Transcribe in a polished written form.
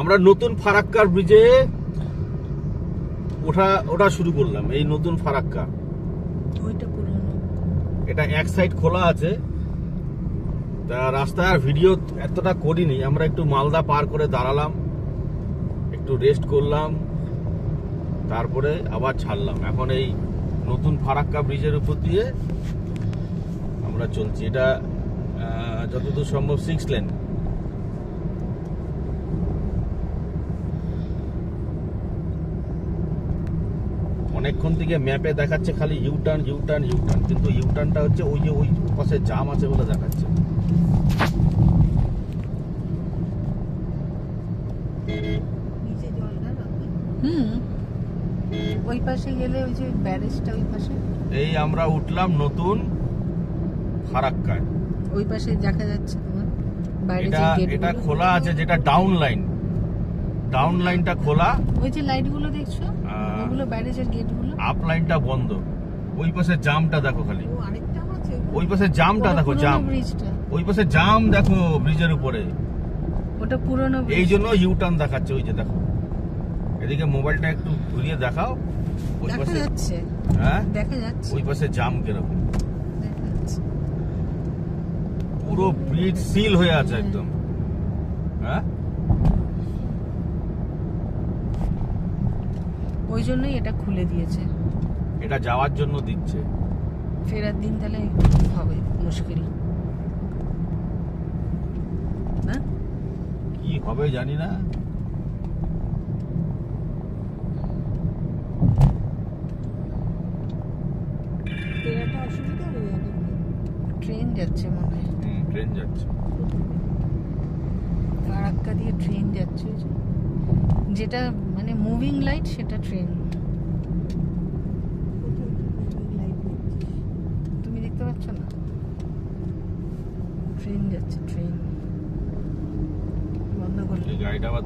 আমরা নতুন ফারাক্কার ব্রিজে ওঠা শুরু করলাম। এই নতুন ফারাক্কা, ওইটা পুরনো। এটা এক সাইড খোলা আছে। তা রাস্তায় আর ভিডিও এতটা করিনি, আমরা একটু মালদা পার করে দাঁড়ালাম, একটু রেস্ট করলাম, তারপরে আবার ছাড়লাম। এখন এই নতুন ফারাক্কা ব্রিজের উপর দিয়ে আমরা চলছি। এটা যতদূর সম্ভব 6 লেন। অনেকক্ষণ থেকে ম্যাপে দেখাচ্ছে খালি ইউটার্ন ইউটার্ন ইউটার্ন, কিন্তু ইউটার্নটা হচ্ছে ওই যে ওই পাশে জাম আছে বলে দেখাচ্ছে। নিচে জলটা ওই পাশে গেলে ওই যে ব্যারেজটা ওই পাশে। এই আমরা উঠলাম নতুন ফারাক্কায়। ওই পাশে দেখা যাচ্ছে তোমার বাইরে যে গেট। এটা খোলা আছে, যেটা ডাউন লাইনটা খোলা। ওই যে লাইটগুলো দেখছো, ওগুলো ব্যারেজের গেটগুলো। আপ লাইনটা বন্ধ। ওই পাশে জামটা দেখো খালি। ও আরেকটা আছে। ওই পাশে জামটা দেখো, জাম। ব্রিজটা। ওই পাশে জাম দেখো ব্রিজের উপরে। ওটা পুরনো। এই জন্য ইউটার্ন দেখাচ্ছে, ওই যে দেখো। এদিকে মোবাইলটা একটু ঘুরিয়ে দেখাও। ওই দেখা পাশে যাচ্ছে। হ্যাঁ দেখা যাচ্ছে। ওই পাশে জাম কিরকম। দেখা যাচ্ছে। পুরো ব্রিজ সিল হয়ে আছে একদম। হ্যাঁ, ওই জন্যই এটা খুলে দিয়েছে। এটা যাওয়ার জন্য দিচ্ছে। ফেরার দিন তাহলে হবে মুশকিল না। কি হবে জানি না। ট্রেন যাচ্ছে মনে হয়। ট্রেন যাচ্ছে। ফারাক্কা দিয়ে ট্রেন যাচ্ছে, ওই যে যেটা মানে মুভিং লাইট, সেটা ট্রেন। তুমি দেখতে পাচ্ছ না? ট্রেন যাচ্ছে, ট্রেন বন্ধ করলে। এই গাড়িটা আবার